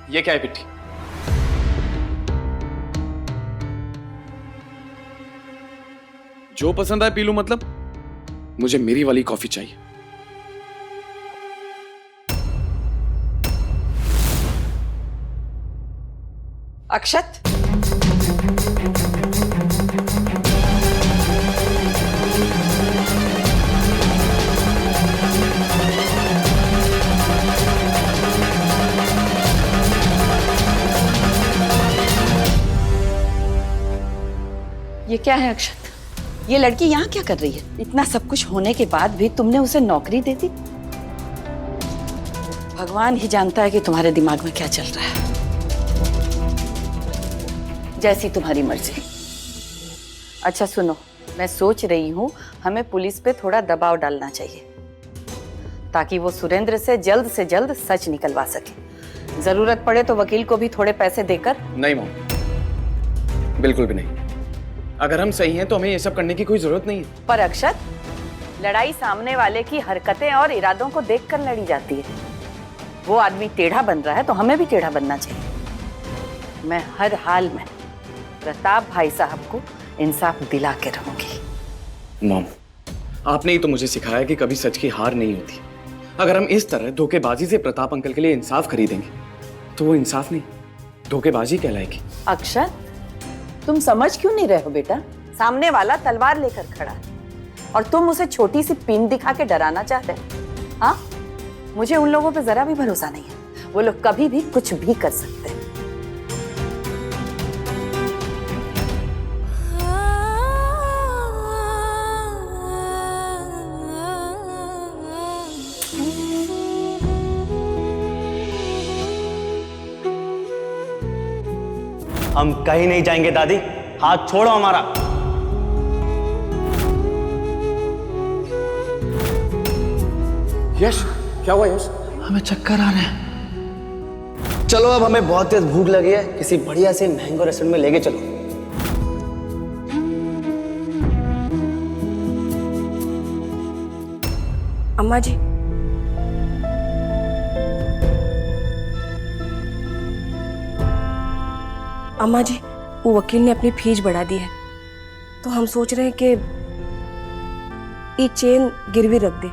ये क्या है पिट्ठी? जो पसंद आए पी लूं मतलब? मुझे मेरी वाली कॉफी चाहिए। अक्षत, ये क्या है अक्षत? ये लड़की यहाँ क्या कर रही है? इतना सब कुछ होने के बाद भी तुमने उसे नौकरी दे दी? भगवान ही जानता है कि तुम्हारे दिमाग में क्या चल रहा है। जैसी तुम्हारी मर्जी। अच्छा सुनो, मैं सोच रही हूँ हमें पुलिस पे थोड़ा दबाव डालना चाहिए ताकि वो सुरेंद्र से जल्द सच निकलवा सके। जरूरत पड़े तो वकील को भी थोड़े पैसे देकर। नहीं मॉम, बिल्कुल भी नहीं। अगर हम सही हैं तो हमें ये सब करने की कोई जरूरत नहीं है। पर अक्षत, लड़ाई सामने वाले की हरकतें और इरादों को देखकर लड़ी जाती है। वो आदमी टेढ़ा बन रहा है तो हमें भी टेढ़ा बनना चाहिए। मैं हर हाल में प्रताप भाई साहब को इंसाफ दिला के रहूंगी। मॉम, आपने ही तो मुझे सिखाया कि कभी सच की हार नहीं होती। अगर हम इस तरह धोखेबाजी से प्रताप अंकल के लिए इंसाफ खरीदेंगे तो वो इंसाफ नहीं, धोखेबाजी कहलाएगी। अक्षत, तुम समझ क्यों नहीं रहे हो बेटा? सामने वाला तलवार लेकर खड़ा है और तुम उसे छोटी सी पीन दिखा के डराना चाहते हो। हाँ, मुझे उन लोगों पे जरा भी भरोसा नहीं है। वो लोग कभी भी कुछ भी कर सकते हैं। हम कहीं नहीं जाएंगे दादी, हाथ छोड़ो हमारा। यश, क्या हुआ यश? हमें चक्कर आ रहे हैं। चलो अब हमें बहुत तेज भूख लगी है, किसी बढ़िया से मैंगो रेस्टोरेंट में लेके चलो। अम्मा जी, अम्मा जी, वो वकील ने अपनी फीस बढ़ा दी है तो हम सोच रहे हैं कि ये चेन गिरवी रख दे।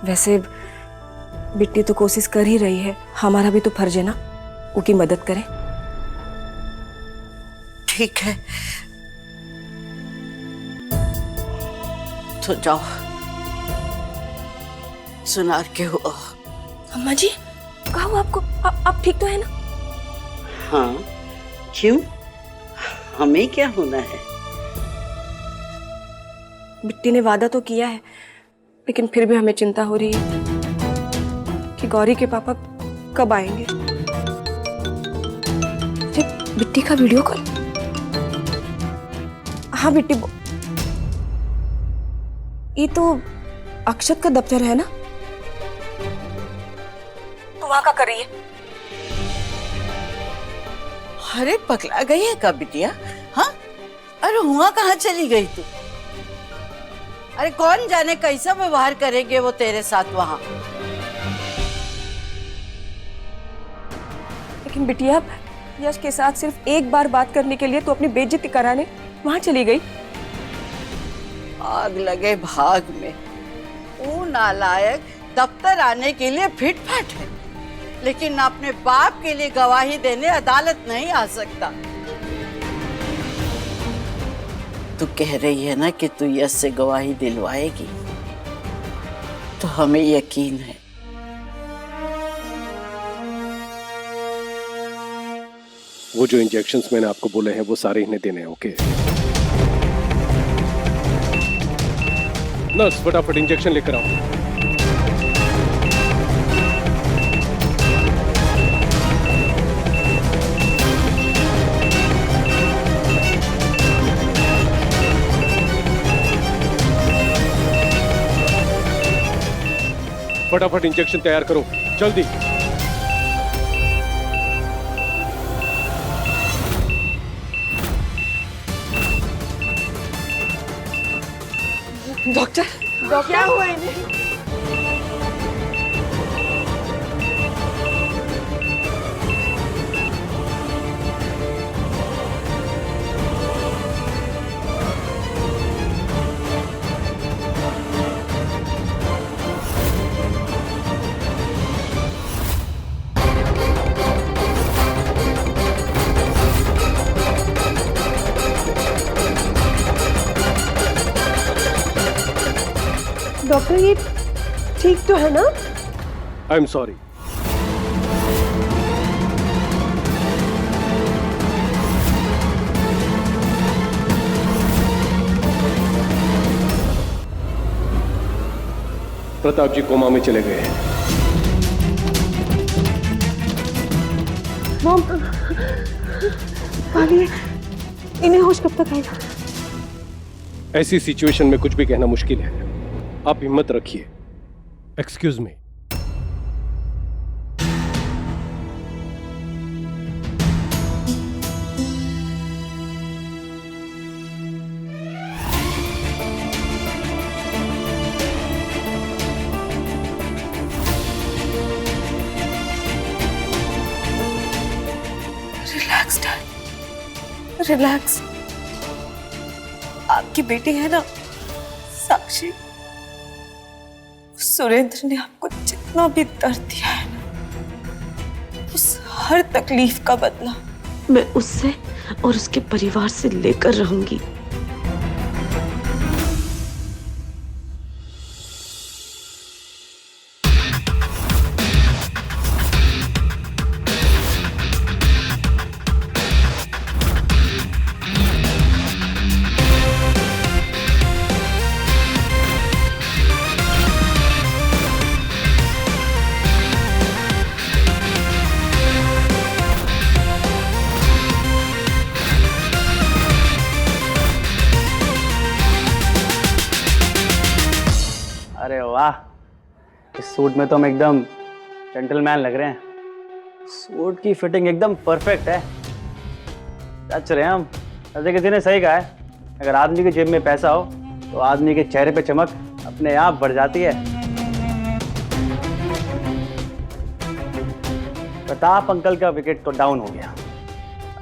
वैसे बिट्टी तो कोशिश कर ही रही है, हमारा भी तो फर्ज है ना उसकी मदद करें। ठीक है तो जाओ, सुनार के हो। अम्मा जी, कहा हुआ आपको? आप ठीक तो है ना? हाँ, क्यों? हमें क्या होना है? बिट्टी ने वादा तो किया है लेकिन फिर भी हमें चिंता हो रही है कि गौरी के पापा कब आएंगे। अरे बिट्टी का वीडियो कॉल। हाँ बिट्टी, ये तो अक्षत का दफ्तर है ना? तो वहां का कर रही है? अरे पगला गई है क्या बिटिया? हाँ, अरे हुआ कहाँ चली गई तू? अरे कौन जाने कैसा व्यवहार करेंगे वो तेरे साथ वहां। लेकिन बिटिया, यश के साथ सिर्फ एक बार बात करने के लिए तो अपनी बेइज्जती कराने वहां चली गई। आग लगे भाग में, वो नालायक दफ्तर आने के लिए फिट फाट है लेकिन अपने बाप के लिए गवाही देने अदालत नहीं आ सकता। तू कह रही है ना कि तू यश से गवाही दिलवाएगी, तो हमें यकीन है। वो जो इंजेक्शंस मैंने आपको बोले हैं वो सारे इन्हें देने हैं। ओके नर्स, फटाफट इंजेक्शन लेकर आओ। फटाफट इंजेक्शन तैयार करो, जल्दी। डॉक्टर, क्या हुआ इन्हें? ठीक तो है ना? I am sorry. Pratap ji coma में चले गए हैं। मॉम, भाभी, इन्हें होश कब तक आएगा? ऐसी सिचुएशन में कुछ भी कहना मुश्किल है। आप हिम्मत रखिए। Excuse me. Relax dad, relax. आपकी बेटी है ना साक्षी, सुरेंद्र ने आपको जितना भी दर्द दिया है ना, उस हर तकलीफ का बदला मैं उससे और उसके परिवार से लेकर रहूंगी। अरे वाह, इस सूट में तो हम एकदम जेंटलमैन लग रहे हैं। सूट की फिटिंग एकदम परफेक्ट है। सच रहे हैं हम। ऐसे किसी ने सही कहा है, अगर आदमी की जेब में पैसा हो तो आदमी के चेहरे पे चमक अपने आप बढ़ जाती है। प्रताप अंकल का विकेट तो डाउन हो गया,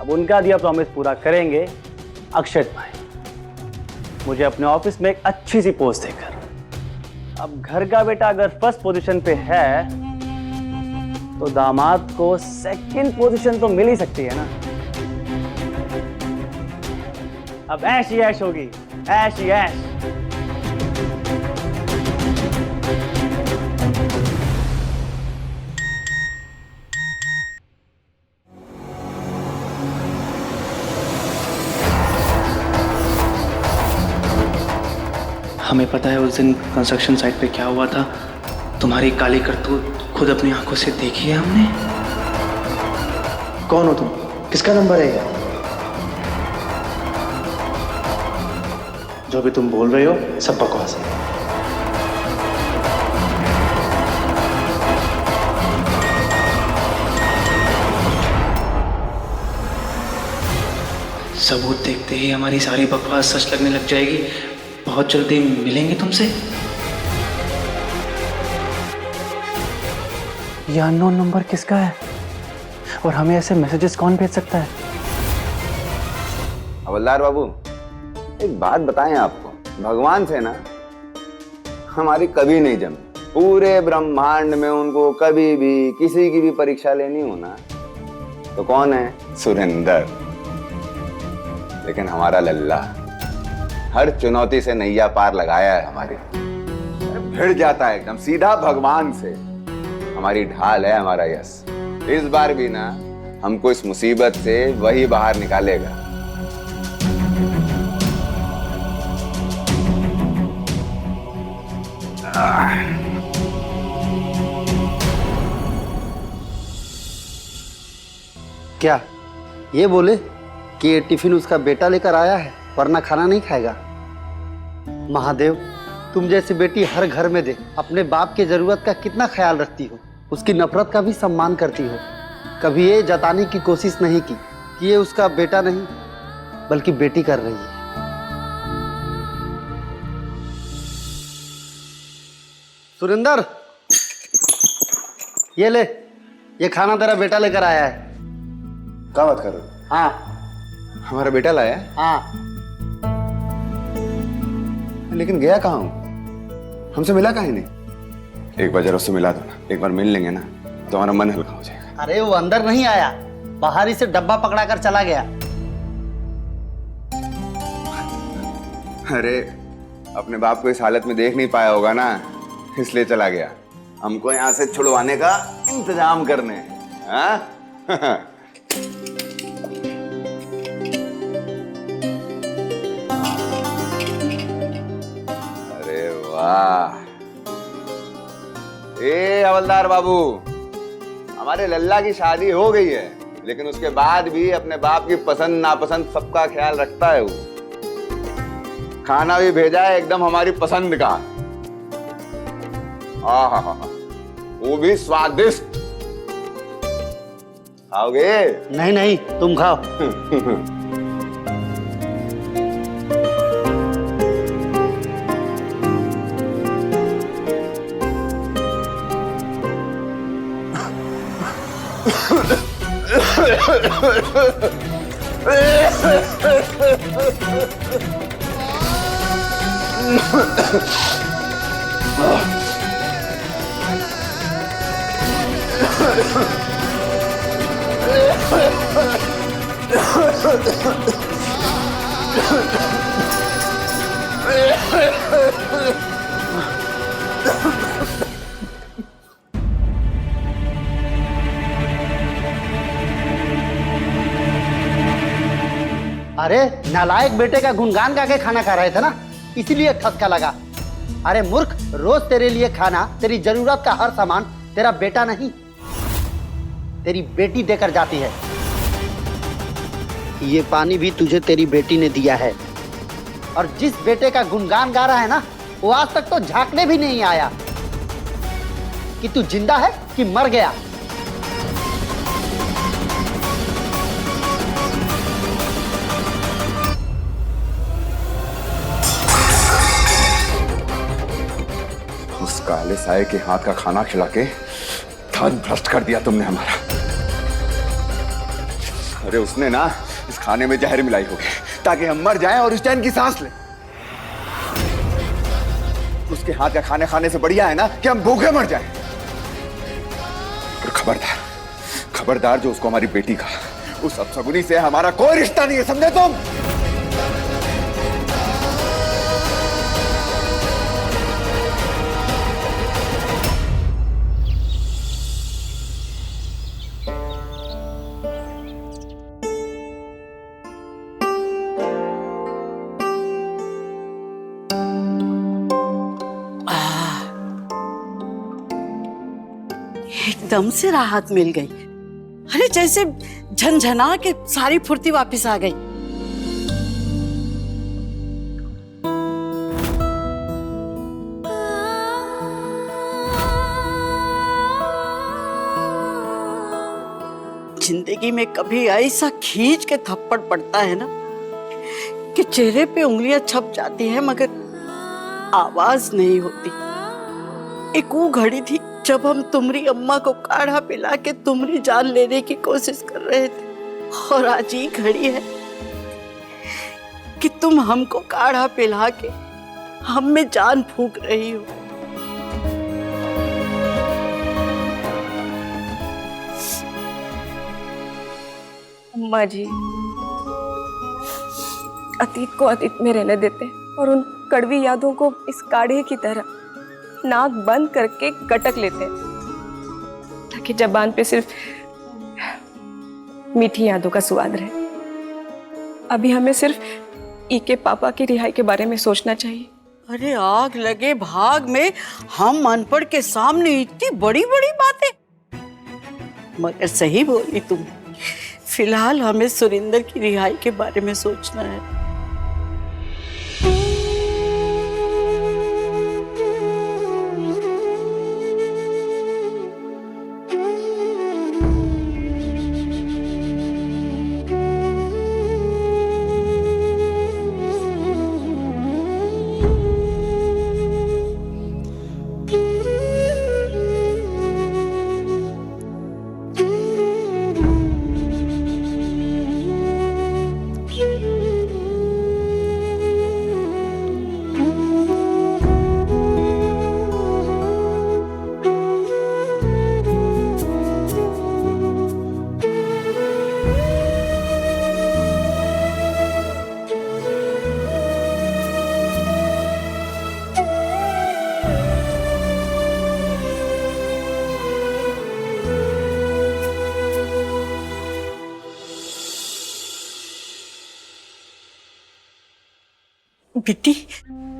अब उनका दिया प्रॉमिस पूरा करेंगे अक्षत भाई मुझे अपने ऑफिस में एक अच्छी सी पोस्ट देकर। अब घर का बेटा अगर फर्स्ट पोजीशन पे है तो दामाद को सेकंड पोजीशन तो मिल ही सकती है ना। अब ऐश ही ऐश होगी, ऐश ही ऐश। हमें पता है उस दिन कंस्ट्रक्शन साइट पे क्या हुआ था। तुम्हारी काली करतूत खुद अपनी आंखों से देखी है हमने। कौन हो तुम? किसका नंबर है ये? जो भी तुम बोल रहे हो सब बकवास है। सबूत देखते ही हमारी सारी बकवास सच लगने लग जाएगी। बहुत जल्दी मिलेंगे तुमसे। ये अननोन नंबर किसका है और हमें ऐसे मैसेजेस कौन भेज सकता है? हवलदार बाबू, एक बात बताएं आपको, भगवान से ना हमारी कभी नहीं जमी। पूरे ब्रह्मांड में उनको कभी भी किसी की भी परीक्षा लेनी हो ना तो कौन है? सुरेंद्र। लेकिन हमारा लल्ला हर चुनौती से नैया पार लगाया है हमारी। भिड़ जाता है एकदम सीधा भगवान से। हमारी ढाल है हमारा यश। इस बार भी ना हमको इस मुसीबत से वही बाहर निकालेगा। क्या ये बोले कि ये टिफिन उसका बेटा लेकर आया है वरना खाना नहीं खाएगा? महादेव, तुम जैसी बेटी हर घर में दे। अपने बाप की जरूरत का कितना ख्याल रखती हो, उसकी नफरत का भी सम्मान करती हो। कभी ये जताने की कोशिश नहीं की कि ये उसका बेटा नहीं बल्कि बेटी कर रही है। सुरेंद्र, ये ले, ये खाना तेरा बेटा लेकर आया है। क्या बात कर रहे हो? हाँ हमारा बेटा लाया है? हाँ। लेकिन गया कहाँ हूँ? हमसे मिला कहीं नहीं। एक बार जरा उससे मिला दो ना, एक बार मिल लेंगे ना तो हमारा मन हल्का हो जाएगा। अरे वो अंदर नहीं आया, बाहर ही से डब्बा पकड़ा कर चला गया। अरे अपने बाप को इस हालत में देख नहीं पाया होगा ना, इसलिए चला गया हमको यहाँ से छुड़वाने का इंतजाम करने। हाँ? अरे वाह। ए हवलदार बाबू, हमारे लल्ला की शादी हो गई है, लेकिन उसके बाद भी अपने बाप की पसंद नापसंद सबका ख्याल रखता है वो। खाना भी भेजा है एकदम हमारी पसंद का। हाँ, वो भी स्वादिष्ट। खाओगे? नहीं नहीं, तुम खाओ। अरे नालायक बेटे का गुणगान गा के खाना खा रहे थे ना, इसीलिए ठसका लगा। अरे मूर्ख, रोज तेरे लिए खाना, तेरी जरूरत का हर सामान तेरा बेटा नहीं, तेरी बेटी देकर जाती है। ये पानी भी तुझे तेरी बेटी ने दिया है। और जिस बेटे का गुणगान गा रहा है ना, वो आज तक तो झांकने भी नहीं आया कि तू जिंदा है कि मर गया। उस काले साये के हाथ का खाना खिला के धन भ्रष्ट कर दिया तुमने हमारा। अरे उसने ना इस खाने में जहर मिलाई होगी ताकि हम मर जाएं और इस चैन की सांस लें। उसके हाथ का खाने खाने से बढ़िया है ना कि हम भूखे मर जाएं। और खबरदार, खबरदार, जो उसको हमारी बेटी का, उस अपशगुनी से हमारा कोई रिश्ता नहीं है, समझे तुम? एकदम से राहत मिल गई। अरे जैसे झनझना के सारी फुर्ती वापस आ गई। जिंदगी में कभी ऐसा खींच के थप्पड़ पड़ता है ना कि चेहरे पे उंगलियां छप जाती है मगर आवाज नहीं होती। एक वो घड़ी थी जब हम तुम्हारी अम्मा को काढ़ा पिला के तुम्हारी जान लेने की कोशिश कर रहे थे, और आज ही घड़ी है कि तुम हमको काढ़ा पिला के हम में जान फूंक रही हो। अम्मा जी, अतीत को अतीत में रहने देते और उन कड़वी यादों को इस काढ़े की तरह नाक बंद करके गटक लेते हैं ताकि जबान पे सिर्फ मीठी यादों का स्वाद रहे। अभी हमें सिर्फ ई के पापा की रिहाई के बारे में सोचना चाहिए। अरे आग लगे भाग में हम अनपढ़ के सामने इतनी बड़ी बड़ी बातें। मगर सही बोली तुम, फिलहाल हमें सुरिंदर की रिहाई के बारे में सोचना है। बिट्टी,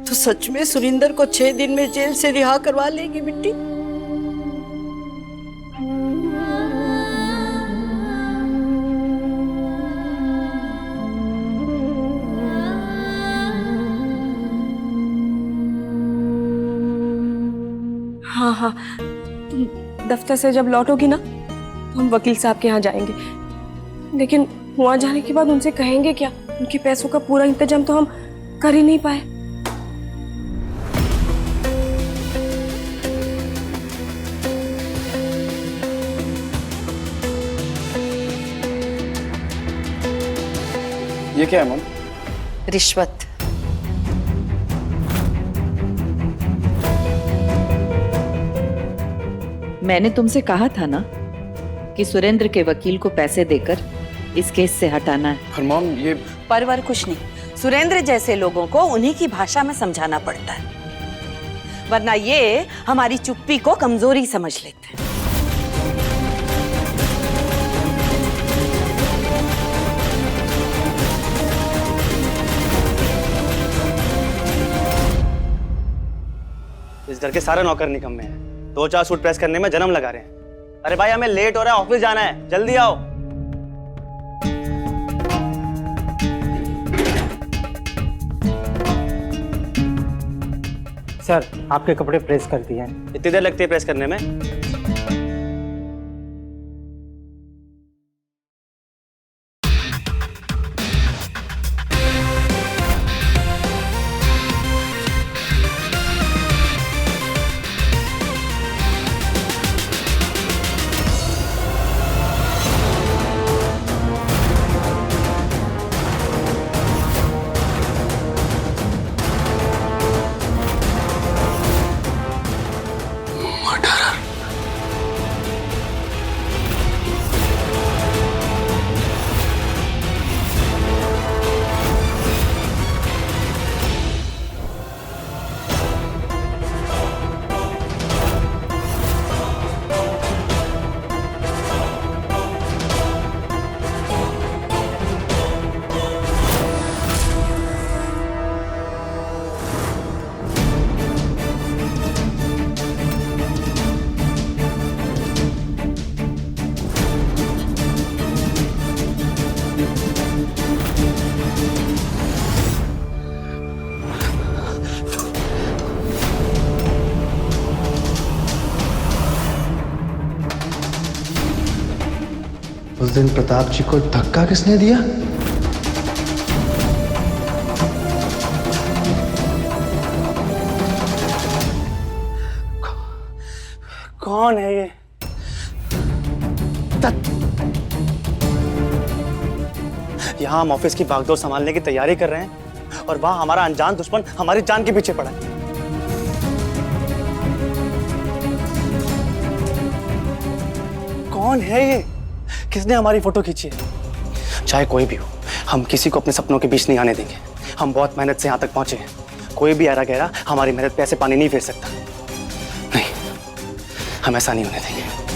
तो सच में सुरिंदर को 6 दिन में जेल से रिहा करवा लेगी बिट्टी? हाँ हाँ, तुम दफ्तर से जब लौटोगी ना तो हम वकील साहब के यहाँ जाएंगे, लेकिन वहाँ जाने के बाद उनसे कहेंगे क्या? उनके पैसों का पूरा इंतजाम तो हम कर ही नहीं पाए। ये क्या है मम? रिश्वत। मैंने तुमसे कहा था ना कि सुरेंद्र के वकील को पैसे देकर इस केस से हटाना है। पर मम ये परवर कुछ नहीं, सुरेंद्र जैसे लोगों को उन्हीं की भाषा में समझाना पड़ता है, वरना ये हमारी चुप्पी को कमजोरी समझ लेते हैं। इस घर के सारे नौकर निकम्मे हैं, 2-4 सूट प्रेस करने में जन्म लगा रहे हैं। अरे भाई हमें लेट हो रहा है, ऑफिस जाना है, जल्दी आओ। सर, आपके कपड़े प्रेस कर दिए हैं। इतनी देर लगती है प्रेस करने में? उस दिन प्रताप जी को धक्का किसने दिया? कौन है ये? यहाँ हम ऑफिस की भागदौड़ संभालने की तैयारी कर रहे हैं और वहां हमारा अनजान दुश्मन हमारी जान के पीछे पड़ा है। कौन है ये? किसने हमारी फोटो खींची है? चाहे कोई भी हो, हम किसी को अपने सपनों के बीच नहीं आने देंगे। हम बहुत मेहनत से यहाँ तक पहुंचे हैं, कोई भी ऐरा गहरा हमारी मेहनत पे ऐसे पानी नहीं फेर सकता। नहीं, हम ऐसा नहीं होने देंगे।